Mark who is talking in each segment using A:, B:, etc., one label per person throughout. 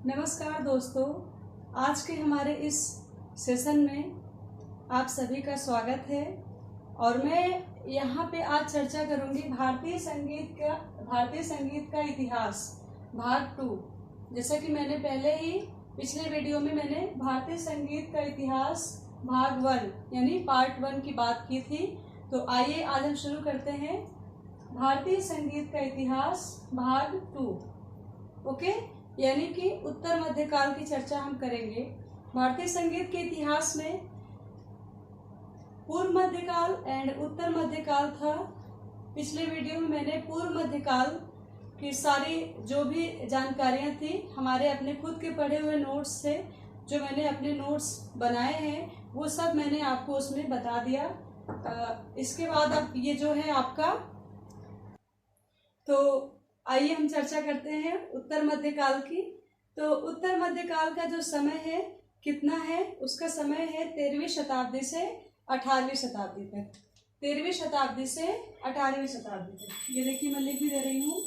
A: नमस्कार दोस्तों, आज के हमारे इस सेशन में आप सभी का स्वागत है। और मैं यहाँ पे आज चर्चा करूँगी भारतीय संगीत का इतिहास भाग 2। जैसा कि मैंने पहले ही पिछले वीडियो में मैंने भारतीय संगीत का इतिहास भाग 1 यानी पार्ट 1 की बात की थी। तो आइए आज हम शुरू करते हैं भारतीय संगीत का इतिहास भाग 2। ओके, यानी कि उत्तर मध्यकाल की चर्चा हम करेंगे। भारतीय संगीत के इतिहास में पूर्व मध्यकाल एंड उत्तर मध्यकाल था। पिछले वीडियो में मैंने पूर्व मध्यकाल की सारी जो भी जानकारियां थी हमारे अपने खुद के पढ़े हुए नोट्स से, जो मैंने अपने नोट्स बनाए हैं वो सब मैंने आपको उसमें बता दिया। इसके बाद अब ये जो है आपका, तो आइए हम चर्चा करते हैं उत्तर मध्यकाल की। तो उत्तर मध्यकाल का जो समय है कितना है, उसका समय है 13वीं शताब्दी से 18वीं शताब्दी तक। 13वीं शताब्दी से 18वीं शताब्दी तक। ये देखिए मैं लिख भी दे रही हूँ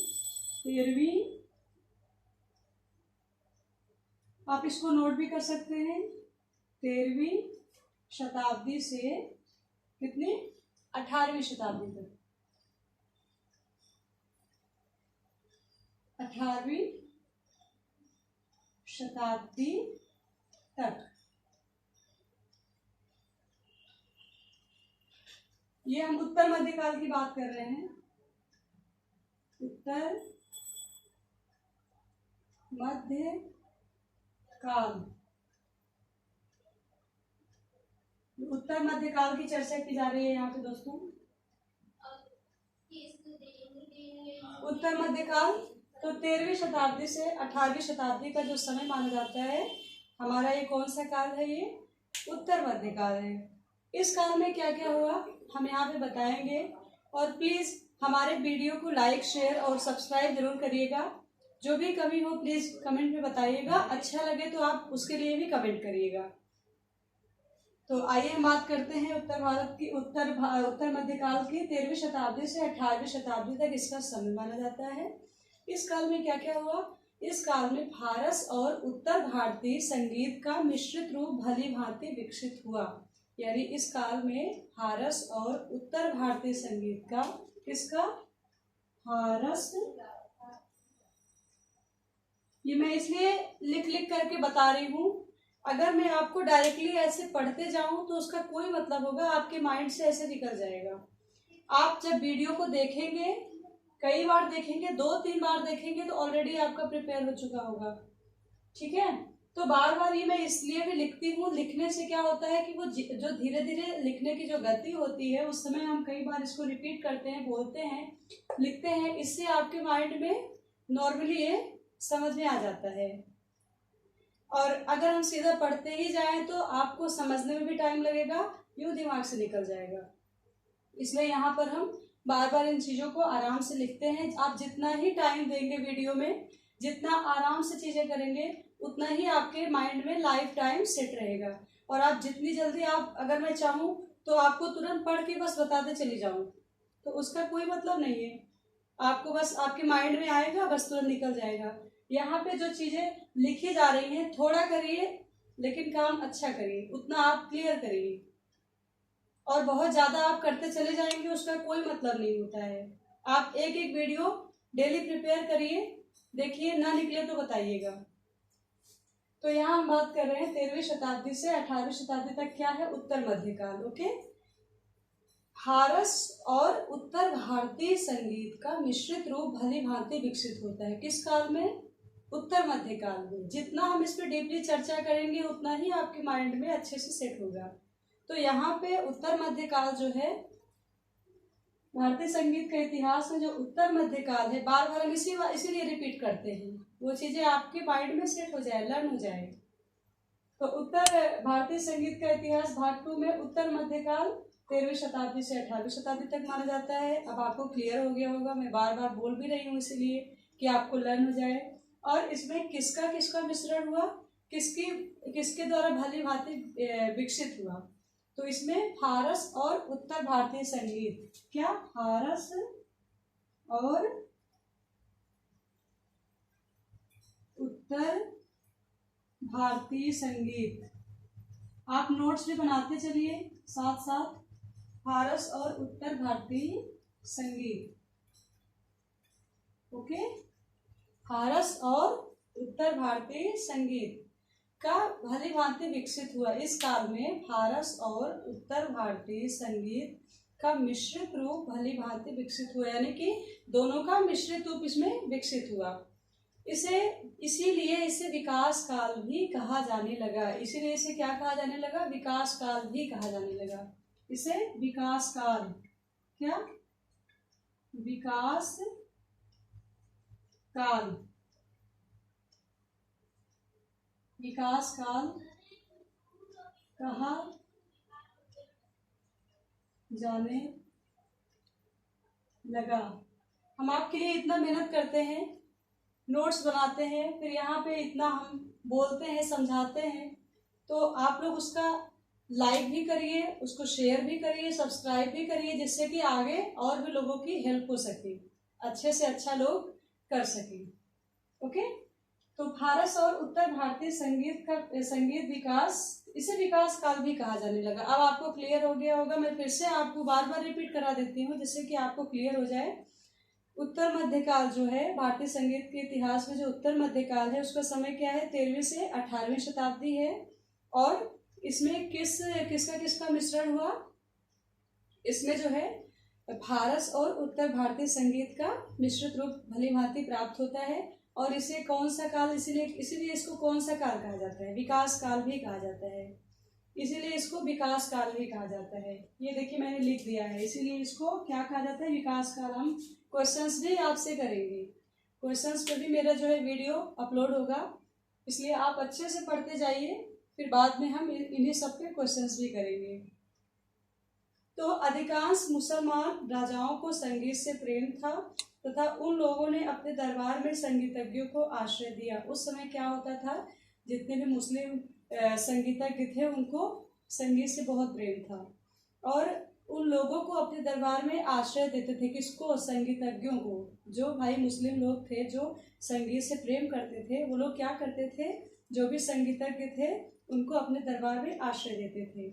A: 13वीं, आप इसको नोट भी कर सकते हैं। 13वीं शताब्दी से कितनी, 18वीं शताब्दी तक। 18वीं शताब्दी तक ये हम उत्तर मध्यकाल की बात कर रहे हैं। उत्तर मध्यकाल, उत्तर मध्यकाल की चर्चा की जा रही है यहाँ पे दोस्तों। उत्तर मध्यकाल तो 13वीं शताब्दी से 18वीं शताब्दी का जो समय माना जाता है हमारा, ये कौन सा काल है, ये उत्तर मध्यकाल है। इस काल में क्या क्या हुआ हम यहाँ पे बताएंगे। और प्लीज हमारे वीडियो को लाइक, शेयर और सब्सक्राइब जरूर करिएगा। जो भी कमी हो प्लीज कमेंट में बताइएगा। अच्छा लगे तो आप उसके लिए भी कमेंट करिएगा। तो आइए हम बात करते हैं उत्तर भारत की, उत्तर मध्यकाल की। 13वीं शताब्दी से 18वीं शताब्दी तक इसका समय माना जाता है। इस काल में क्या क्या हुआ, इस काल में फारस और उत्तर भारतीय संगीत का मिश्रित रूप भली भांति विकसित हुआ। यानी इस काल में फारस और उत्तर भारतीय संगीत का, किसका, फारस, ये मैं इसलिए लिख लिख करके बता रही हूँ। अगर मैं आपको डायरेक्टली ऐसे पढ़ते जाऊं तो उसका कोई मतलब होगा, आपके माइंड से ऐसे निकल जाएगा। आप जब वीडियो को देखेंगे, कई बार देखेंगे, 2-3 बार देखेंगे तो ऑलरेडी आपका प्रिपेयर हो चुका होगा। ठीक है, तो बार बार ये मैं इसलिए भी लिखती हूँ। लिखने से क्या होता है कि वो जो धीरे धीरे लिखने की जो गति होती है उस समय हम कई बार इसको रिपीट करते हैं, बोलते हैं, लिखते हैं। इससे आपके माइंड में नॉर्मली ये समझ में आ जाता है। और अगर हम सीधा पढ़ते ही जाएं तो आपको समझने में भी टाइम लगेगा, यूं दिमाग से निकल जाएगा। इसलिए यहाँ पर हम बार बार इन चीज़ों को आराम से लिखते हैं। आप जितना ही टाइम देंगे वीडियो में, जितना आराम से चीज़ें करेंगे, उतना ही आपके माइंड में लाइफ टाइम सेट रहेगा। और आप जितनी जल्दी, आप अगर मैं चाहूँ तो आपको तुरंत पढ़ के बस बताते चली जाऊँ तो उसका कोई मतलब नहीं है। आपको बस आपके माइंड में आएगा, बस तुरंत निकल जाएगा। यहाँ पे जो चीज़ें लिखी जा रही हैं, थोड़ा करिए लेकिन काम अच्छा करिए, उतना आप क्लियर करिए। और बहुत ज़्यादा आप करते चले जाएंगे उसका कोई मतलब नहीं होता है। आप एक एक वीडियो डेली प्रिपेयर करिए, देखिए, ना निकले तो बताइएगा। तो यहाँ हम बात कर रहे हैं 13वीं शताब्दी से 18वीं शताब्दी तक क्या है, उत्तर मध्यकाल। ओके, फारस और उत्तर भारतीय संगीत का मिश्रित रूप भली भांति विकसित होता है। किस काल में, उत्तर मध्यकाल में। जितना हम इस पर डीपली चर्चा करेंगे उतना ही आपके माइंड में अच्छे से सेट होगा। तो यहाँ पे उत्तर मध्यकाल जो है, भारतीय संगीत के इतिहास में जो उत्तर मध्यकाल है, बार बार हम इसीलिए रिपीट करते हैं, वो चीजें आपके माइंड में सेट हो जाए, लर्न हो जाए। तो उत्तर भारतीय संगीत का इतिहास भाग 2 में उत्तर मध्यकाल 13वीं शताब्दी से 18वीं शताब्दी तक माना जाता है। अब आपको क्लियर हो गया होगा, मैं बार बार बोल भी रही हूँ इसीलिए कि आपको लर्न हो जाए। और इसमें किसका किसका मिश्रण हुआ, किसके द्वारा भली भांति विकसित हुआ। तो इसमें फारस और उत्तर भारतीय संगीत, क्या, फारस और उत्तर भारतीय संगीत। आप नोट्स भी बनाते चलिए साथ साथ। फारस और उत्तर भारतीय संगीत। ओके, फारस और उत्तर भारतीय संगीत का भली भांति विकसित हुआ। इस काल में फारस और उत्तर भारतीय संगीत का मिश्रित रूप भली भांति विकसित हुआ, यानी कि दोनों का मिश्रित रूप इसमें विकसित हुआ। इसीलिए इसे विकास काल भी कहा जाने लगा। इसीलिए इसे क्या कहा जाने लगा? विकास काल भी कहा जाने लगा। इसे विकास काल, क्या? विकास काल, विकास काल कहा जाने लगा। हम आपके लिए इतना मेहनत करते हैं, नोट्स बनाते हैं, फिर यहाँ पे इतना हम बोलते हैं, समझाते हैं, तो आप लोग उसका लाइक भी करिए, उसको शेयर भी करिए, सब्सक्राइब भी करिए, जिससे कि आगे और भी लोगों की हेल्प हो सके, अच्छे से अच्छा लोग कर सके। ओके, तो फारस और उत्तर भारतीय संगीत विकास, इसे विकास काल भी कहा जाने लगा। अब आपको क्लियर हो गया होगा। मैं फिर से आपको बार बार रिपीट करा देती हूँ जिससे कि आपको क्लियर हो जाए। उत्तर मध्यकाल जो है भारतीय संगीत के इतिहास में, जो उत्तर मध्यकाल है उसका समय क्या है? 13वीं से 18वीं शताब्दी है। और इसमें किसका मिश्रण हुआ? इसमें जो है फारस और उत्तर भारतीय संगीत का मिश्रित रूप भली भांति प्राप्त होता है। और इसे कौन सा काल, इसीलिए इसको कौन सा काल कहा जाता है? विकास काल भी कहा जाता है। इसीलिए इसको विकास काल भी कहा जाता है। ये देखिए मैंने लिख दिया है, इसीलिए इसको क्या कहा जाता है? विकास काल। हम क्वेश्चंस भी आपसे करेंगे, क्वेश्चंस पे भी मेरा जो है वीडियो अपलोड होगा, इसलिए आप अच्छे से पढ़ते जाइए, फिर बाद में हम इन्हीं सब पे क्वेश्चंस भी करेंगे। तो अधिकांश मुसलमान राजाओं को संगीत से प्रेम था तथा उन लोगों ने अपने दरबार में संगीतज्ञों को आश्रय दिया। उस समय क्या होता था? जितने भी मुस्लिम संगीतज्ञ थे उनको संगीत से बहुत प्रेम था, और उन लोगों को अपने दरबार में आश्रय देते थे। किसको? संगीतज्ञों को। जो भाई मुस्लिम लोग थे जो संगीत से प्रेम करते थे, वो लोग क्या करते थे? जो भी संगीतज्ञ थे उनको अपने दरबार में आश्रय देते थे।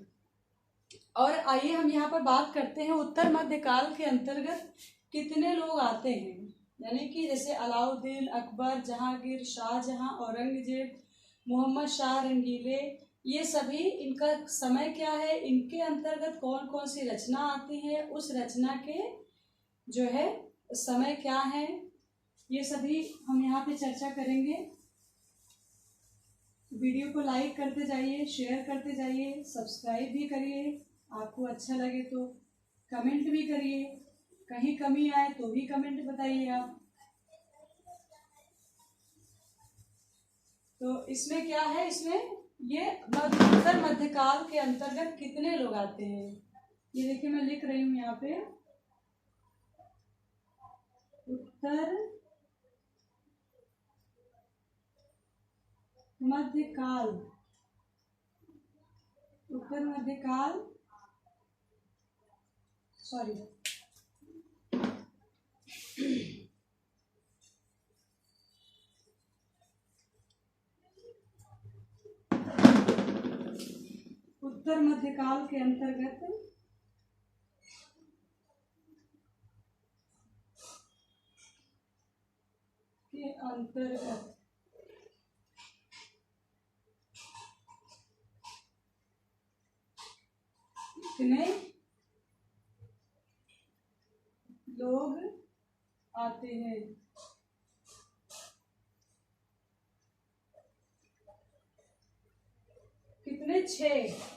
A: और आइए हम यहाँ पर बात करते हैं उत्तर मध्यकाल के अंतर्गत कितने लोग आते हैं। यानी कि जैसे अलाउद्दीन, अकबर, जहांगीर, शाहजहां, औरंगजेब, मोहम्मद शाह रंगीले, ये सभी, इनका समय क्या है, इनके अंतर्गत कौन कौन सी रचना आती है, उस रचना के जो है समय क्या है, ये सभी हम यहाँ पे चर्चा करेंगे। वीडियो को लाइक करते जाइए, शेयर करते जाइए, सब्सक्राइब भी करिए। आपको अच्छा लगे तो कमेंट भी करिए, कहीं कमी आए तो भी कमेंट बताइए आप। तो इसमें क्या है? इसमें ये उत्तर मध्यकाल के अंतर्गत कितने लोग आते हैं, ये देखिए मैं लिख रही हूँ यहाँ पे। उत्तर मध्यकाल, उत्तर मध्यकाल, सॉरी, उत्तर मध्यकाल के अंतर्गत कितने लोग आते हैं? कितने? 6।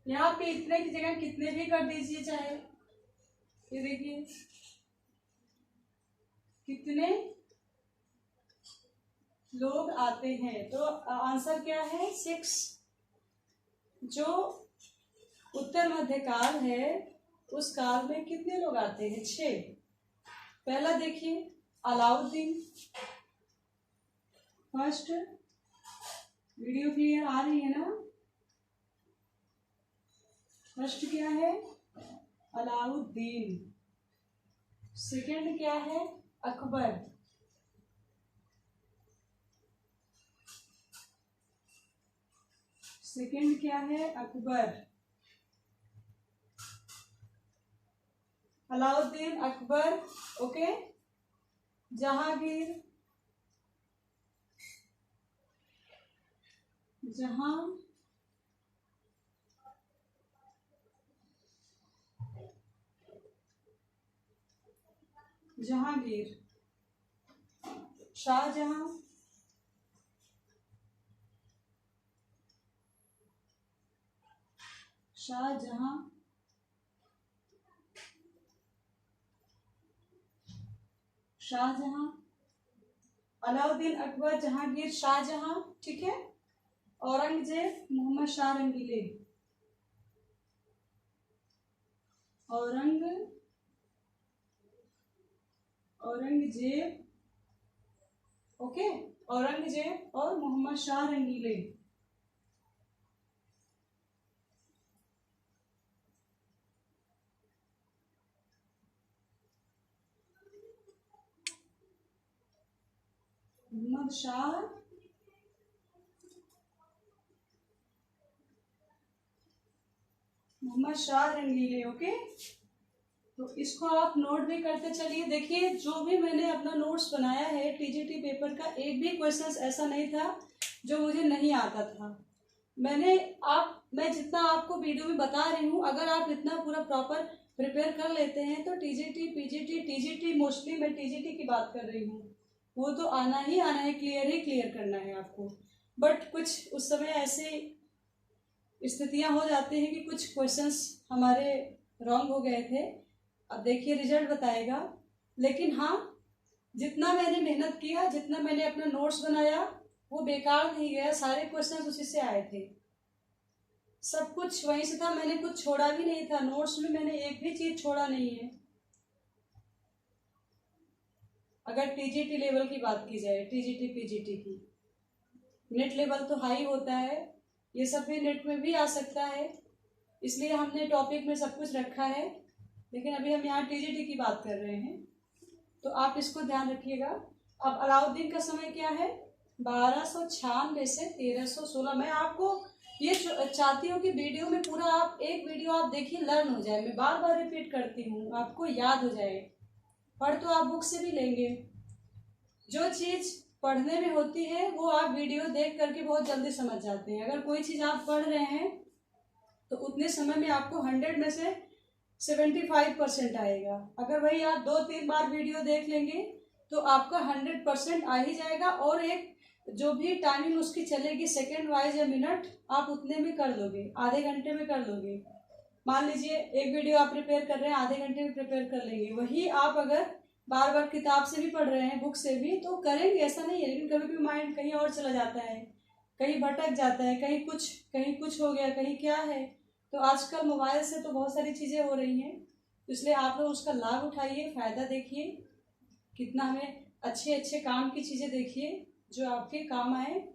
A: यहाँ पे इतने की जगह कितने भी कर दीजिए चाहे। ये देखिए कितने लोग आते हैं, तो आंसर क्या है? 6। जो उत्तर मध्यकाल है उस काल में कितने लोग आते हैं? 6। पहला देखिए अलाउद्दीन, फर्स्ट, वीडियो क्लियर आ रही है ना? फर्स्ट क्या है? अलाउद्दीन। सेकंड क्या है? अकबर। सेकंड क्या है? अकबर, अलाउद्दीन, अकबर, ओके। जहांगीर, जहांगीर, शाहजहां, शाहजहां, अलाउद्दीन, अकबर, जहांगीर, शाहजहां, ठीक है। औरंगजेब, मोहम्मद शाह रंगीले, औरंगजेब, ओके। औरंगजेब और मोहम्मद शाह रंगीले। मोहम्मद शाह रंगीले, ओके। तो इसको आप नोट भी करते चलिए। देखिए, जो भी मैंने अपना नोट्स बनाया है टीजीटी पेपर का, एक भी क्वेश्चन ऐसा नहीं था जो मुझे नहीं आता था। मैं जितना आपको वीडियो में बता रही हूँ, अगर आप इतना पूरा प्रॉपर प्रिपेयर कर लेते हैं तो टीजीटी, पीजीटी, टीजीटी, मोस्टली मैं टीजीटी की बात कर रही हूँ, वो तो आना ही आना है, क्लियर करना है आपको। बट कुछ उस समय ऐसे स्थितियां हो जाती हैं कि कुछ क्वेश्चंस हमारे रॉन्ग हो गए थे। अब देखिए रिजल्ट बताएगा। लेकिन हाँ, जितना मैंने मेहनत किया, जितना मैंने अपना नोट्स बनाया, वो बेकार नहीं गया। सारे क्वेश्चन उसी से आए थे, सब कुछ वहीं से था। मैंने कुछ छोड़ा भी नहीं था, नोट्स में मैंने एक भी चीज छोड़ा नहीं है। अगर टीजीटी लेवल की बात की जाए, टीजीटी पीजीटी की, नेट लेवल तो हाई होता है, ये सब भी नेट में भी आ सकता है, इसलिए हमने टॉपिक में सब कुछ रखा है। लेकिन अभी हम यहाँ टीजीटी की बात कर रहे हैं, तो आप इसको ध्यान रखिएगा। अब अलाउद्दीन का समय क्या है? 1296 से 1316। मैं आपको ये चाहती हूँ कि वीडियो में पूरा आप एक वीडियो आप देखिए, लर्न हो जाए। मैं बार बार रिपीट करती हूँ, आपको याद हो जाए। पढ़ तो आप बुक से भी लेंगे, जो चीज पढ़ने में होती है वो आप वीडियो देख करके बहुत जल्दी समझ जाते हैं। अगर कोई चीज आप पढ़ रहे हैं तो उतने समय में आपको 100 में से 75% आएगा। अगर वही आप 2-3 बार वीडियो देख लेंगे तो आपका 100% आ ही जाएगा। और एक जो भी टाइमिंग उसकी चलेगी, सेकेंड वाइज या मिनट, आप उतने में कर लोगे, आधे घंटे में कर लोगे। मान लीजिए एक वीडियो आप प्रिपेयर कर रहे हैं, आधे घंटे में प्रिपेयर कर लेंगे। वही आप अगर बार बार किताब से भी पढ़ रहे हैं, बुक से भी, तो करेंगे, ऐसा नहीं है। लेकिन कभी भी माइंड कहीं और चला जाता है, कहीं भटक जाता है, कहीं कुछ हो गया, कहीं क्या है। तो आजकल मोबाइल से तो बहुत सारी चीज़ें हो रही हैं, इसलिए आप लोग उसका लाभ उठाइए, फ़ायदा देखिए। कितना हमें अच्छे अच्छे काम की चीज़ें देखिए जो आपके काम आए,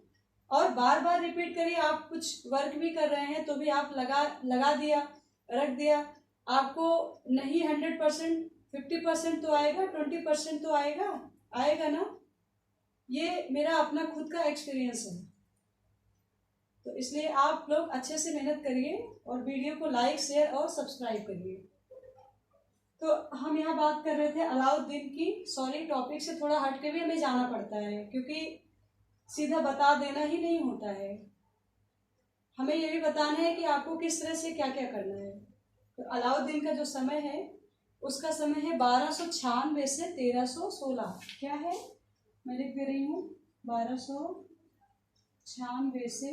A: और बार बार रिपीट करिए। आप कुछ वर्क भी कर रहे हैं तो भी आप लगा दिया, रख दिया, आपको नहीं 100%, 50% तो आएगा, 20% तो आएगा ना। ये मेरा अपना खुद का एक्सपीरियंस है। तो इसलिए आप लोग अच्छे से मेहनत करिए और वीडियो को लाइक, शेयर और सब्सक्राइब करिए। तो हम यहाँ बात कर रहे थे अलाउद्दीन की। सॉरी, टॉपिक से थोड़ा हट के भी हमें जाना पड़ता है, क्योंकि सीधा बता देना ही नहीं होता है, हमें ये भी बताना है कि आपको किस तरह से क्या क्या करना है। तो अलाउद्दीन का जो समय है, उसका समय है 1296 से 1316। क्या है, मैं लिख दे रही हूँ, 1296 से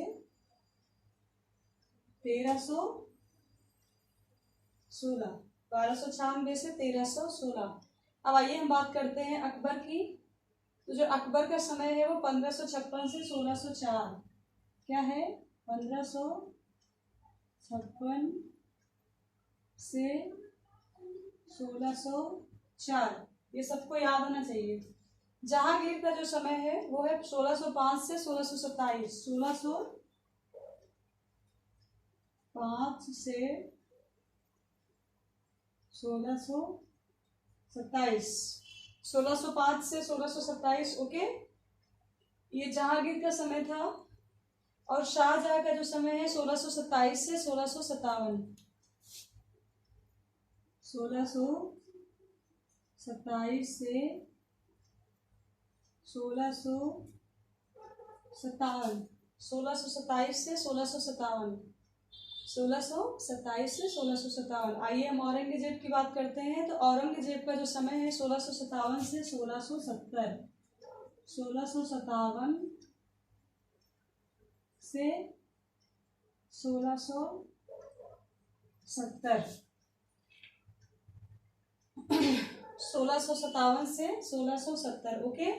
A: 1316, 1296 से 1316। अब आइए हम बात करते हैं अकबर की। तो जो अकबर का समय है वो 1556 से 1604। क्या है, 1556 से 1604, ये सबको याद होना चाहिए। जहांगीर का जो समय है वो है 1605 से 1627। 1605 से 1627, 1605 से 1627, ओके। ये जहांगीर का समय था। और शाहजहां का जो समय है 1627 से 1657। 1627 से 1657। 1627 से 1657। 1627 से 1657। आइए हम औरंगजेब की बात करते हैं। तो औरंगजेब का जो समय है 1657 से 1670। 1657 से 1670। 1657 से 1670। ओके।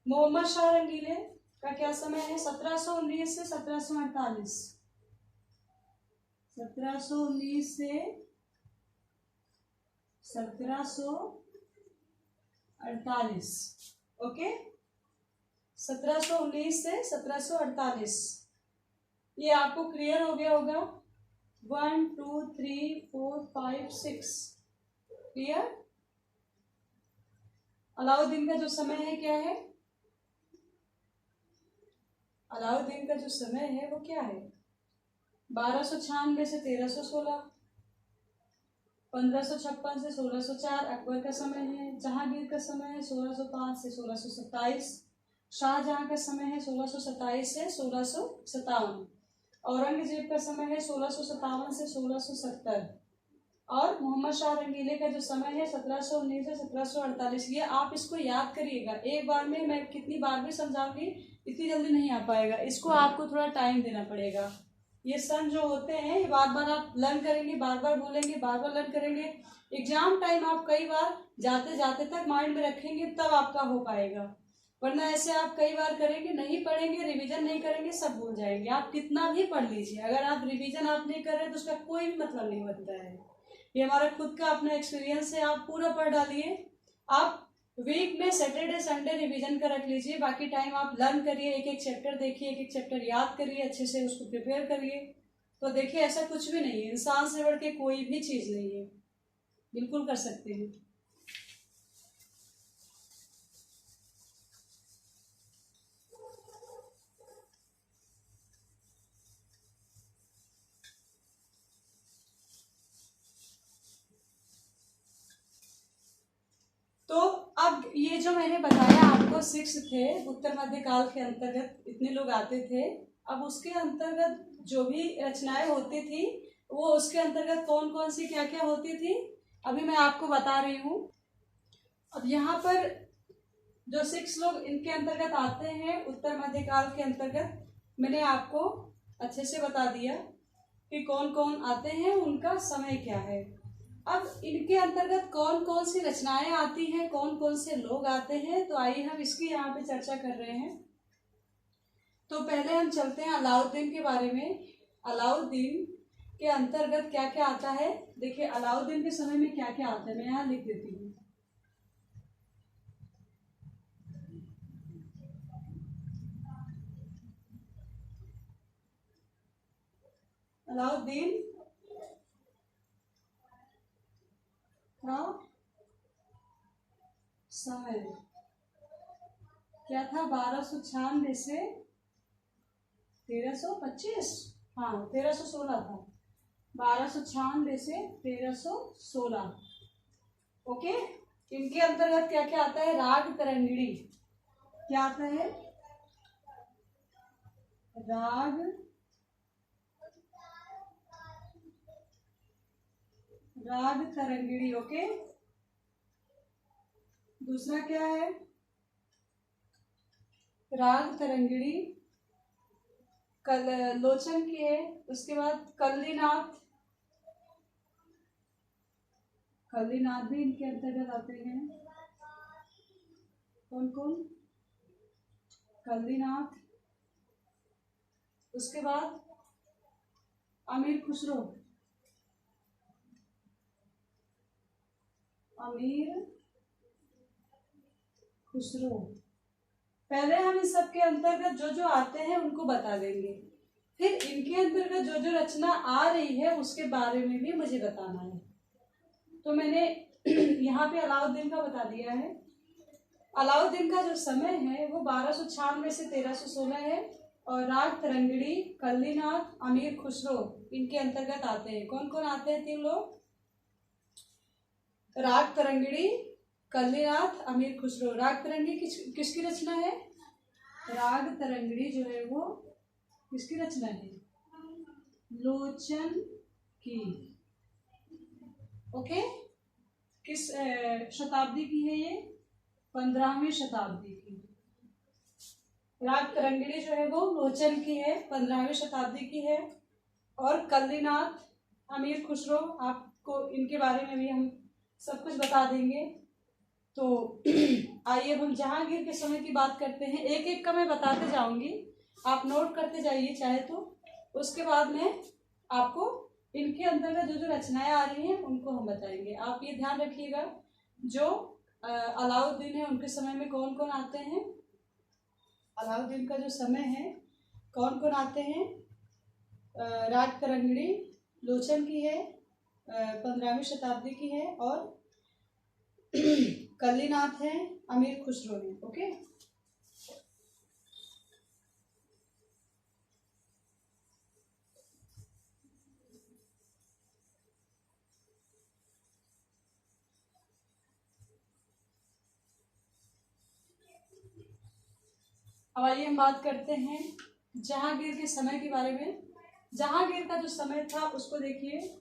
A: मोहम्मद शाह रंगीले का क्या समय है? 1719 से 1748। 1719 से 1748। ओके। 1719 से 1748। ये आपको क्लियर हो गया होगा। 1 2 3 4 5 6 क्लियर। अलाउद्दीन का जो समय है क्या है? अलाउद्दीन का जो समय है वो क्या है? 1296 से 1316। 1556 से 1604 अकबर का समय है। जहांगीर का समय है 1605 से 1627। शाहजहां का समय है 1627 से 1657। औरंगजेब का समय है 1657 से 1670। और मोहम्मद शाह रंगीले का जो समय है 1719 से 1748। ये आप इसको याद करिएगा। एक बार में मैं कितनी बार भी समझाऊंगी इतनी जल्दी नहीं आ पाएगा। इसको आपको थोड़ा टाइम देना पड़ेगा। ये सन जो होते हैं ये बार बार आप लर्न करेंगे, बार बार बोलेंगे, बार बार लर्न करेंगे। एग्जाम टाइम आप कई बार जाते जाते तक माइंड में रखेंगे तब आपका हो पाएगा। वरना ऐसे आप कई बार करेंगे, नहीं पढ़ेंगे, रिवीजन नहीं करेंगे, सब भूल जाएंगे। आप कितना भी पढ़ लीजिए, अगर आप रिवीजन आप नहीं कर रहे तो उसका कोई भी मतलब नहीं बनता है। ये हमारा खुद का अपना एक्सपीरियंस है। आप पूरा पढ़ डालिए। आप वीक में सैटरडे संडे रिवीजन कर रख लीजिए। बाकी टाइम आप लर्न करिए, एक एक चैप्टर देखिए, एक एक चैप्टर याद करिए, अच्छे से उसको प्रिपेयर करिए। तो देखिए ऐसा कुछ भी नहीं है, इंसान से बढ़ के कोई भी चीज नहीं है। बिल्कुल कर सकते हैं। तो अब ये जो मैंने बताया आपको 6 थे उत्तर मध्यकाल के अंतर्गत, इतने लोग आते थे। अब उसके अंतर्गत जो भी रचनाएं होती थी वो उसके अंतर्गत कौन कौन सी क्या क्या होती थी अभी मैं आपको बता रही हूँ। अब यहाँ पर जो 6 लोग इनके अंतर्गत आते हैं उत्तर मध्यकाल के अंतर्गत, मैंने आपको अच्छे से बता दिया कि कौन कौन आते हैं, उनका समय क्या है। अब इनके अंतर्गत कौन कौन सी रचनाएं आती हैं, कौन कौन से लोग आते हैं, तो आइए हम इसकी यहाँ पे चर्चा कर रहे हैं। तो पहले हम चलते हैं अलाउद्दीन के बारे में। अलाउद्दीन के अंतर्गत क्या क्या आता है, देखिए अलाउद्दीन के समय में क्या क्या आता है, मैं यहाँ लिख देती हूँ। अलाउद्दीन का समय क्या था? 1296 से 1325। हाँ 1316 था। 1296 से 1316। ओके। इनके अंतर्गत क्या क्या आता है? राग तरंगिणी। क्या आता है? राग तरंगिणी। ओके। दूसरा क्या है? राग तरंगिणी लोचन की है। उसके बाद कल्लीनाथ। कल्लीनाथ भी इनके अंतर्गत आते हैं। कौन कौन? कल्लीनाथ। उसके बाद अमीर खुसरो। अमीर खुसरो। पहले हम इन सब के अंतर्गत जो जो आते हैं उनको बता देंगे, फिर इनके अंतर्गत जो जो रचना आ रही है उसके बारे में भी मुझे बताना है। तो मैंने यहाँ पे अलाउद्दीन का बता दिया है। अलाउद्दीन का जो समय है वो 1296 से 1316 है। और राग तरंगिणी, कल्लीनाथ, अमीर खुसरो इनके अंतर्गत आते हैं। कौन कौन आते हैं 3 लोग? राग तरंगिणी, कल्लीनाथ, अमीर खुसरो। राग तरंगिणी किसकी रचना है? राग तरंगिणी जो है वो किसकी रचना है? लोचन की। ओके, किस शताब्दी की है ये? 15वीं शताब्दी की। राग तरंगिणी जो है वो लोचन की है, 15वीं शताब्दी की है। और कल्लीनाथ, अमीर खुसरो, आपको इनके बारे में भी हम सब कुछ बता देंगे। तो आइए हम जहांगीर के समय की बात करते हैं। एक एक का मैं बताते जाऊंगी, आप नोट करते जाइए चाहे तो। उसके बाद में आपको इनके अंतर्गत जो जो रचनाएं आ रही हैं उनको हम बताएंगे। आप ये ध्यान रखिएगा, जो अलाउद्दीन है उनके समय में कौन कौन आते हैं, अलाउद्दीन का जो समय है कौन कौन आते हैं। राग तरंगिणी लोचन की है, 15वीं शताब्दी की है, और कल्लीनाथ है, अमीर खुसरो है। ओके, अब आइए हम बात करते हैं जहांगीर के समय के बारे में। जहांगीर का जो समय था उसको देखिए।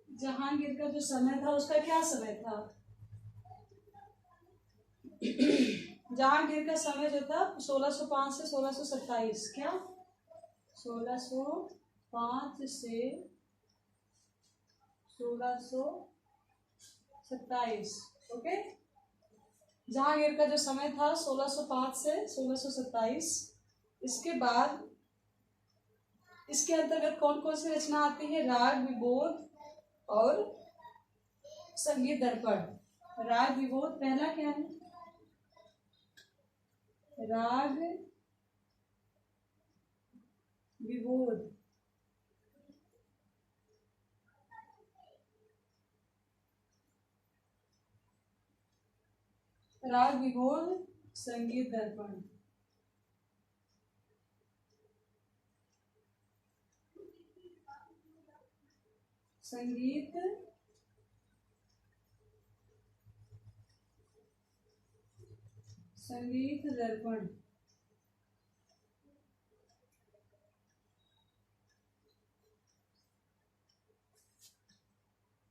A: जहांगीर का जो समय था उसका क्या समय था? जहांगीर का समय जो था 1605 से 1627। क्या? 1605 से 1627। ओके, जहांगीर का जो समय था 1605 से 1627। इसके बाद इसके अंतर्गत कौन कौन सी रचना आती है? राग विबोध और संगीत दर्पण। राग विबोध पहला क्या है? राग विबोध, राग विबोध, संगीत दर्पण। संगीत दर्पण।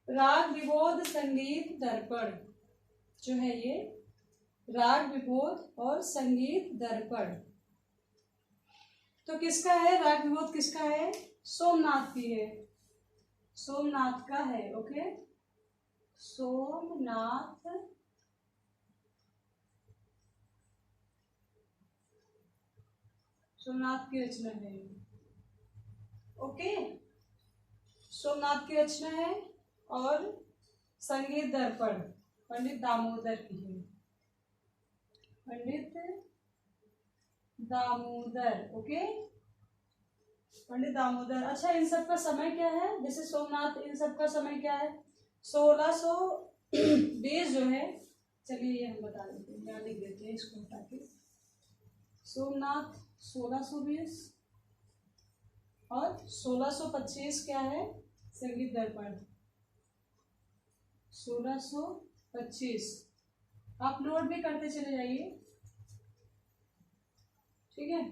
A: राग विबोध संगीत दर्पण जो है ये राग विबोध और संगीत दर्पण तो किसका है? राग विबोध किसका है? सोमनाथ की है, सोमनाथ का है। ओके, सोमनाथ की रचना है। ओके, सोमनाथ की रचना है। और संगीत दर्पण पंडित दामोदर की है, पंडित दामोदर। ओके, पंडित दामोदर। अच्छा, इन सब का समय क्या है? जैसे सोमनाथ, इन सब का समय क्या है? 1620 जो है, चलिए ये हम बता देते हैं, यहाँ लिख देते हैं इसको हटा के। सोमनाथ 1620 और 1625 क्या है? संगीत दर्पण 1625। आप नोट भी करते चले जाइए, ठीक है।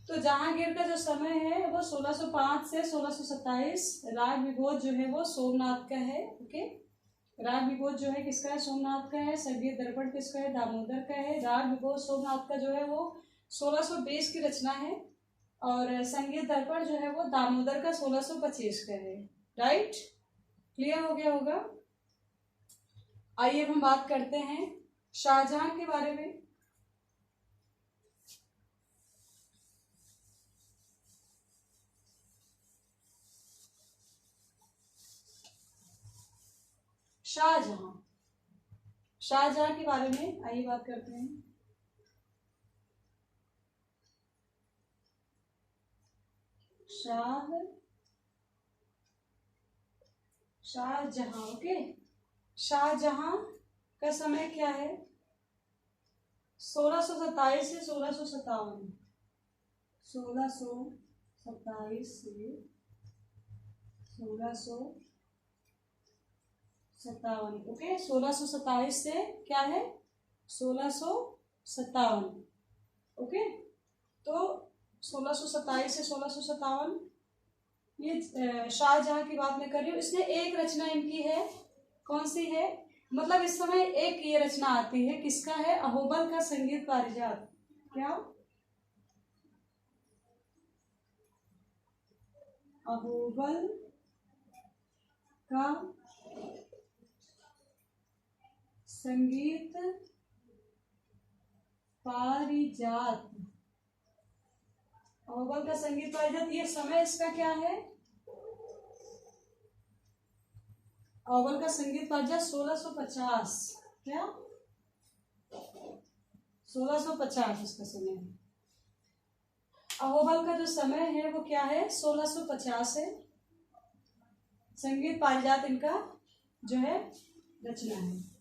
A: तो जहांगीर का जो समय है वो 1605 से 1627। राग विबोध जो है वो सोमनाथ का है। ओके, राग विबोध जो है किसका है? सोमनाथ का है। संगीत दर्पण किसका है? दामोदर का है। राग विबोध सोमनाथ का जो है वो 1620 की रचना है, और संगीत दर्पण जो है वो दामोदर का 1625 का है। राइट, क्लियर हो गया होगा। आइए हम बात करते हैं शाहजहां के बारे में। शाहजहां, शाहजहां के बारे में आइए बात करते हैं। शाहजहां। ओके, शाहजहां का समय क्या है? 1627 से 1657। 1627 से 1657। ओके, 1627 से क्या है? 1657। ओके, तो 1627 से 1657 ये शाहजहां की बात मैं कर रही हूँ। इसने एक रचना इनकी है, कौन सी है? मतलब इस समय एक ये रचना आती है, किसका है? अहोबल का संगीत पारिजात। क्या? अहोबल का संगीत पारिजात। अहोबल का संगीत पारिजात, ये समय इसका क्या है? अहोबल का संगीत पारिजात 1650। क्या? 1650 इसका समय है। अहोबल का जो समय है वो क्या है? 1650 है। संगीत पारिजात इनका जो है रचना है।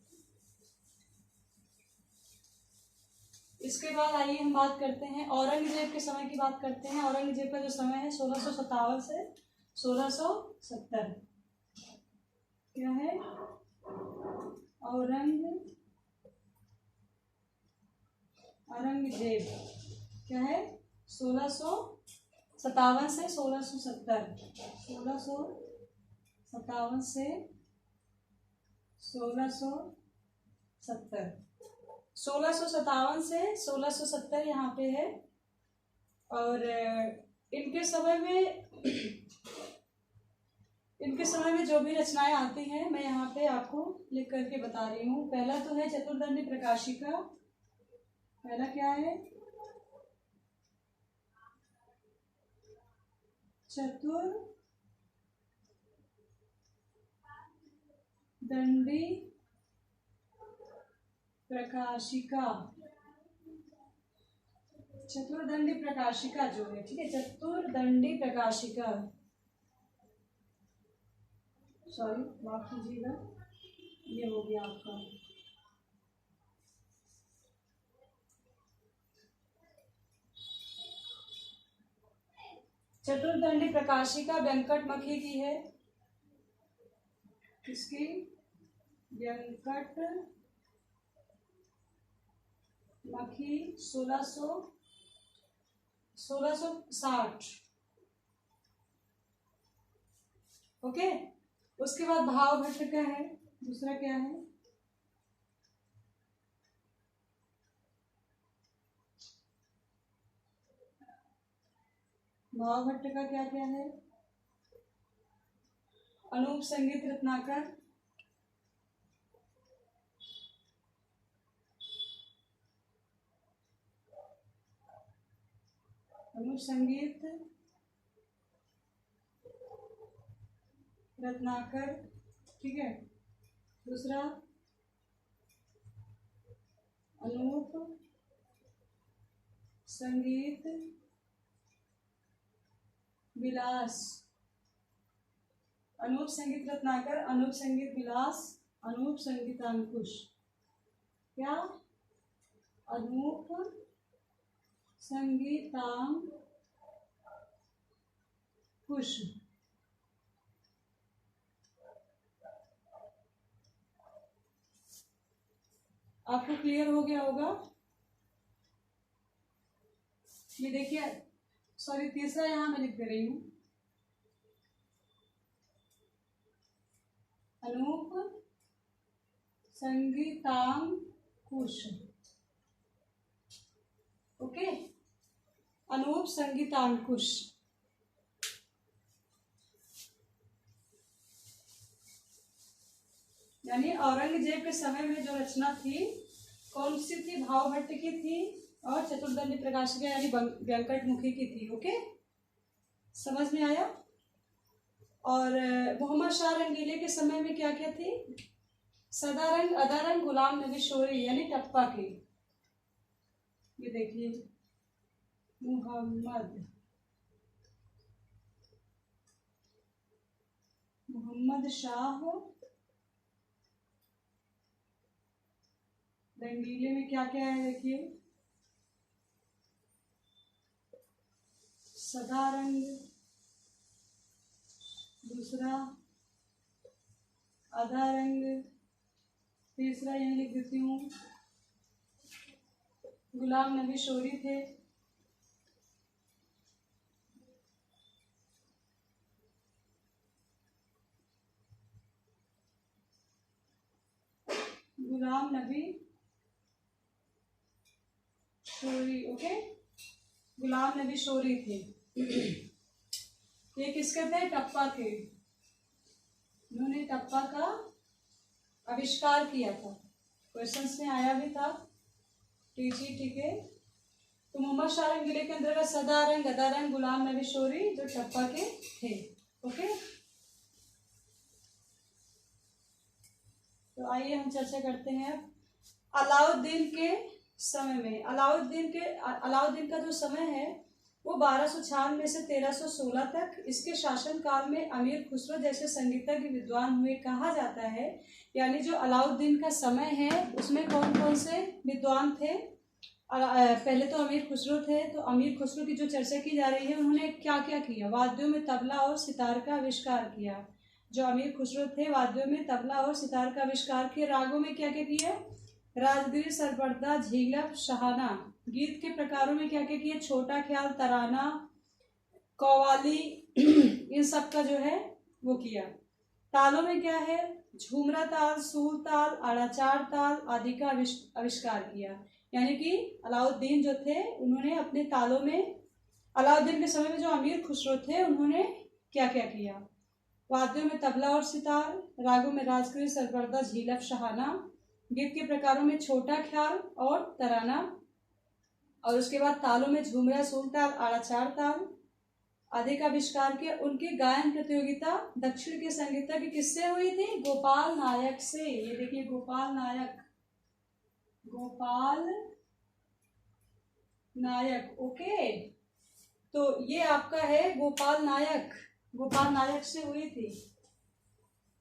A: इसके बाद आइए हम बात करते हैं औरंगजेब के समय की बात करते हैं। औरंगजेब का जो समय है 1657 से 1670। क्या है? औरंगजेब क्या है? 1657 से 1670। 1657 से 1670। 1657 से 1670 यहाँ पे है। और इनके समय में जो भी रचनाएं आती हैं मैं यहाँ पे आपको लिख करके बता रही हूँ। पहला तो है चतुर्दंडी प्रकाशिका। पहला क्या है? चतुर्दंडी प्रकाशिका। चतुर्दंडी प्रकाशिका जो है, ठीक है, चतुर्दंडी प्रकाशिका। सॉरी, माफ कीजिएगा, ये हो गया आपका चतुर्दंडी प्रकाशिका वेंकटमखी की है। किसकी? वेंकटमखी। 1660। ओके, उसके बाद भाव भट्ट का है। दूसरा क्या है? भाव भट्ट का क्या क्या है? अनूप संगीत रत्नाकर। अनूप संगीत रत्नाकर, ठीक है। दूसरा अनूप संगीत विलास। अनूप संगीत रत्नाकर, अनूप संगीत विलास, अनूप संगीतांकुश। क्या? अनूप संगीतांकुश। आपको क्लियर हो गया होगा? ये देखिए, सॉरी, तीसरा यहां मैं लिख दे रही हूं। अनूप संगीतांकुश। ओके, अनूप संगीतांकुश। यानी औरंगजेब के समय में जो रचना थी कौन सी थी? भाव भट्ट की थी और चतुर्दंडी प्रकाशिका यानी वेंकटमुखी की थी। ओके, समझ में आया? और मोहम्मद शाह रंगीले के समय में क्या क्या थी? सदारंग, अदारंग, गुलाम नबी शोरी यानी टप्पा की। ये देखिए, मोहम्मद मोहम्मद शाह रंगीले में क्या क्या है देखिए, सदा रंग, दूसरा आधा रंग, तीसरा यही लिख देती हूँ गुलाम नबी शोरी थे, गुलाम नबी शोरी। ओके, गुलाम नबी शोरी थे। ये किसके थे? टप्पा के। उन्होंने टप्पा का आविष्कार किया था, क्वेश्चंस में आया भी था। ठीक है। तो मोहम्मद शाह रंगीले के अंतर्गत सदा रंग, गदा रंग, गुलाम नबी शोरी जो टप्पा के थे। ओके, तो आइए हम चर्चा करते हैं अब अलाउद्दीन के समय में। अलाउद्दीन का जो समय है वो 1296 से 1316 तक, इसके शासन काल में अमीर खुसरो जैसे संगीतज्ञ विद्वान हुए कहा जाता है। यानी जो अलाउद्दीन का समय है उसमें कौन कौन से विद्वान थे? पहले तो अमीर खुसरो थे, तो अमीर खुसरो की जो चर्चा की जा रही है, उन्होंने क्या क्या किया? वाद्यों में तबला और सितार का आविष्कार किया। जो अमीर खुसरो थे वाद्यों में तबला और सितार का आविष्कार किया। रागों में क्या क्या किया? राजगिरी, सरपरदा, झीलफ, शहाना। गीत के प्रकारों में क्या क्या किया? छोटा ख्याल, तराना, कव्वाली, इन सब का जो है वो किया। तालों में क्या है? झूमरा ताल, सूर ताल, आड़ाचार ताल आदि का आविष्कार किया। यानी कि अलाउद्दीन जो थे उन्होंने अपने तालों में, अलाउद्दीन के समय में जो अमीर खुसरो थे उन्होंने क्या क्या किया? वाद्यों में तबला और सितार, रागों में राजगिरी, सरपरदा, झीलफ, शहाना, गीत के प्रकारों में छोटा ख्याल और तराना, और उसके बाद तालों में झूमरा, सूर ताल, आड़ाचार ताल आदि का आविष्कार किया। उनकी गायन प्रतियोगिता दक्षिण के संगीतज्ञ किससे हुई थी? गोपाल नायक से। ये देखिए गोपाल नायक। ओके, तो ये आपका है गोपाल नायक से हुई थी।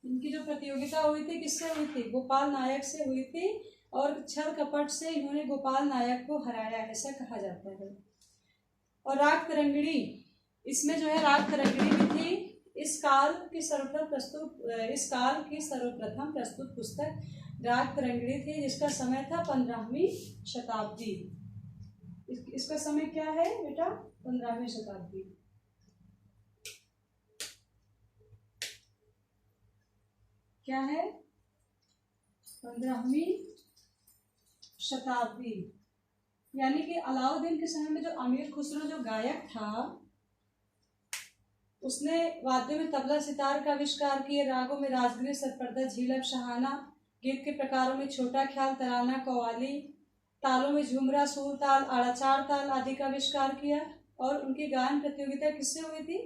A: इनकी जो प्रतियोगिता हुई थी किससे हुई थी? गोपाल नायक से हुई थी, और छल कपट से इन्होंने गोपाल नायक को हराया, ऐसा कहा जाता है। और राग तरंगिणी, इसमें जो है राग तरंगिणी भी थी। इस काल की सर्वप्रथम प्रस्तुत पुस्तक राग तरंगिणी थी, जिसका समय था 15वीं शताब्दी। इसका समय क्या है बेटा? 15वीं शताब्दी। क्या है? 15वीं शताब्दी। यानी कि अलाउद्दीन के समय में जो अमीर खुसरो जो गायक था, उसने वाद्यों में तबला सितार का आविष्कार किए, रागों में राजगिरी, सरपरदा, झीलफ, शहाना, गीत के प्रकारों में छोटा ख्याल, तराना, कव्वाली, तालों में झूमरा, सूर ताल, आड़ाचार ताल आदि का आविष्कार किया। और उनकी गायन प्रतियोगिता किससे हुई थी?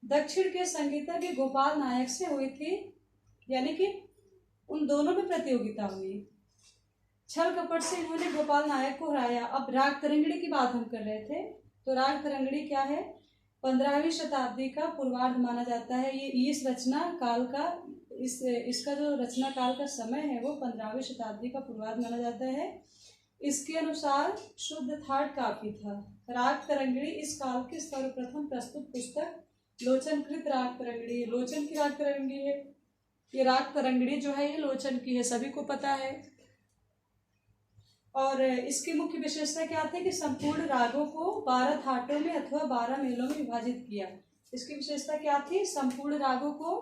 A: दक्षिण के संगीतज्ञ गोपाल नायक से हुई थी। यानी कि उन दोनों में प्रतियोगिता हुई। छल कपट से इन्होंने गोपाल नायक को हराया। अब राग तरंगिणी की बात हम कर रहे थे, तो राग तरंगिणी क्या है? 15वीं शताब्दी का पूर्वार्ध माना जाता है। ये इस रचना काल का इसका जो रचना काल का समय है वो 15वीं शताब्दी का पूर्वार्ध माना जाता है। इसके अनुसार शुद्ध थाट काफी था। राग तरंगिणी इस काल की सर्वप्रथम प्रस्तुत पुस्तक लोचनकृत राग तरंगिणी। लोचन की राग तरंगिणी है ये। राग तरंगिणी जो है ये लोचन की है, सभी को पता है। और इसकी मुख्य विशेषता क्या थी कि संपूर्ण रागों को 12 थाटों में अथवा 12 मेलों में विभाजित किया। इसकी विशेषता क्या थी? संपूर्ण रागों को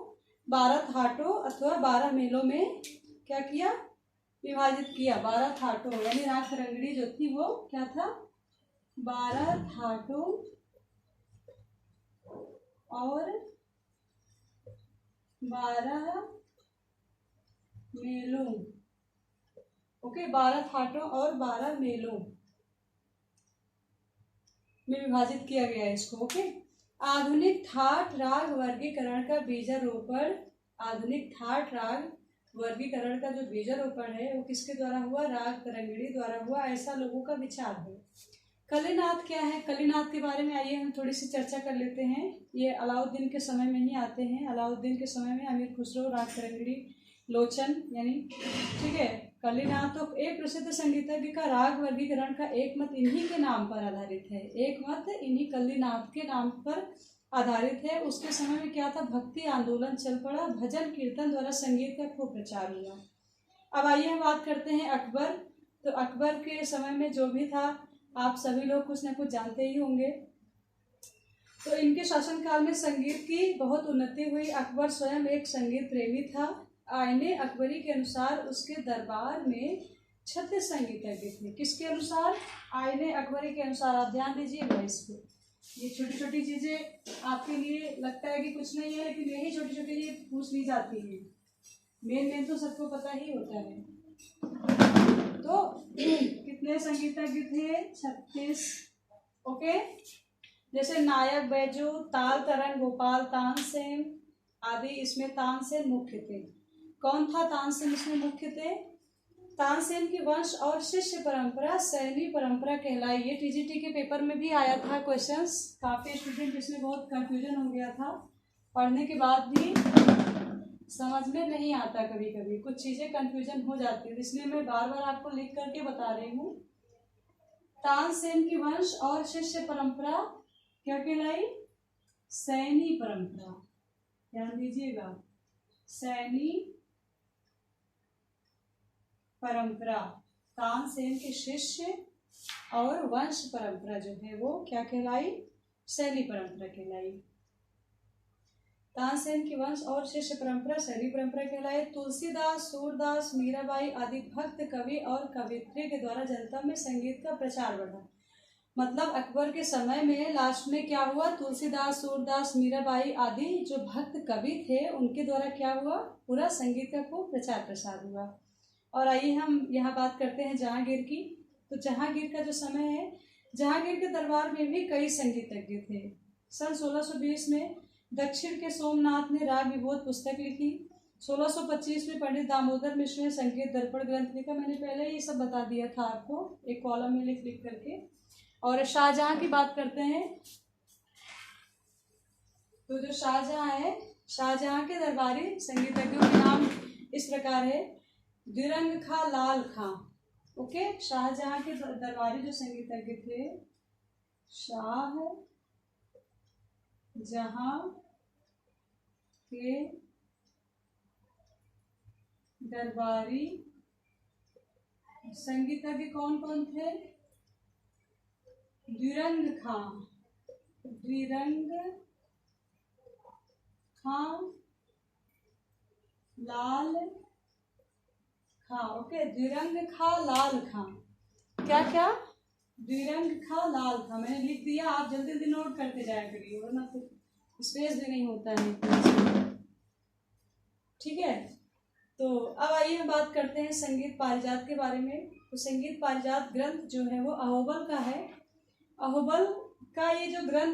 A: 12 थाटों अथवा 12 मेलों में क्या किया? विभाजित किया। 12 थाटों, यानी राग तरंगिणी जो थी वो क्या था? 12 थाटों और 12 मेलों। ओके, 12 थाटों और 12 मेलों में विभाजित किया गया है इसको। ओके, आधुनिक थाट राग वर्गीकरण का बीजारोपण। आधुनिक थाट राग वर्गीकरण का जो बीजारोपण है वो किसके द्वारा हुआ? राग तरंगिणी द्वारा हुआ, ऐसा लोगों का विचार है। कलिनाथ क्या है? कलिनाथ के बारे में आइए हम थोड़ी सी चर्चा कर लेते हैं। ये अलाउद्दीन के समय में ही आते हैं। अलाउद्दीन के समय में अमीर खुसरो, राग तरंगिणी, लोचन यानी, ठीक है। कलिनाथ तो एक प्रसिद्ध संगीतज्ञ का राग वर्गीकरण का एक मत इन्हीं के नाम पर आधारित है। एक मत इन्हीं कलिनाथ के नाम पर आधारित है। उसके समय में क्या था? भक्ति आंदोलन चल पड़ा, भजन कीर्तन द्वारा संगीत का खूब प्रचार हुआ। अब आइए हम बात करते हैं अकबर। तो अकबर के समय में जो भी था, आप सभी लोग कुछ न कुछ जानते ही होंगे। तो इनके शासनकाल में संगीत की बहुत उन्नति हुई। अकबर स्वयं एक संगीत प्रेमी था। आईने अकबरी के अनुसार उसके दरबार में 36 संगीतज्ञ थे। किसके अनुसार? आईने अकबरी के अनुसार। आप ध्यान दीजिएगा इसको। ये छोटी छोटी चीजें आपके लिए लगता है कि कुछ नहीं है, लेकिन यही छोटी छोटी चीजें पूछ ली जाती है। मेन तो सबको पता ही होता है। तो कितने संगीतज्ञ थे? 36। ओके। जैसे नायक, बैजू, ताल, तरंग, गोपाल, तानसेन आदि, इसमें तानसेन मुख्य थे। कौन था तानसेन इसमें मुख्य थे? तानसेन की वंश और शिष्य परंपरा सैनी परंपरा कहलाई। ये टीजीटी के पेपर में भी आया था क्वेश्चंस। काफी स्टूडेंट इसमें बहुत कंफ्यूजन हो गया था, पढ़ने के बाद भी समझ में नहीं आता। कभी कभी कुछ चीजें कंफ्यूजन हो जाती है, इसलिए मैं बार बार आपको लिख करके बता रही हूँ। तानसेन की वंश और शिष्य परंपरा क्या कहलाई? सैनी परंपरा। ध्यान दीजिएगा, सैनी परंपरा। तानसेन के शिष्य और वंश परंपरा जो है वो क्या कहलाई? सैनी परंपरा कहलाई। तानसेन की वंश और शिष्य परंपरा सैनी परंपरा कहलाए। तुलसीदास, सूरदास, मीराबाई आदि भक्त कवि और कवियत्री के द्वारा जनता में संगीत का प्रचार बढ़ा। मतलब अकबर के समय में लास्ट में क्या हुआ? तुलसीदास, सूरदास, मीराबाई आदि जो भक्त कवि थे उनके द्वारा क्या हुआ? पूरा संगीत का खूब प्रचार प्रसार हुआ। और आइए हम यहाँ बात करते हैं जहांगीर की। तो जहांगीर का जो समय है, जहांगीर के दरबार में भी कई संगीतज्ञ थे। सन 1620 में दक्षिण के सोमनाथ ने राग विबोध पुस्तक लिखी। 1625 में पंडित दामोदर मिश्र ने संगीत दर्पण ग्रंथ लिखा। मैंने पहले ही सब बता दिया था आपको, एक कॉलम में लिख करके। और शाहजहां की बात करते हैं। तो जो शाहजहां है, शाहजहां के दरबारी संगीतज्ञों के नाम इस प्रकार है। द्विरंग खां, लाल खां। ओके। शाहजहां के दरबारी जो संगीतज्ञ थे, शाह जहां के दरबारी संगीतज्ञ कौन कौन थे? द्विरंग खां, द्विरंग खां, लाल खां। ओके। द्विरंग खां, लाल खां। क्या क्या? द्विरंग खां, लाल खां। मैंने लिख दिया, आप जल्दी जल्दी नोट करते जाया करिए, वरना तो स्पेस भी नहीं होता है। ठीक है। तो अब आइए हम बात करते हैं संगीत पारिजात के बारे में। तो संगीत पारिजात ग्रंथ जो है वो अहोबल का है। अहोबल का ये जो ग्रंथ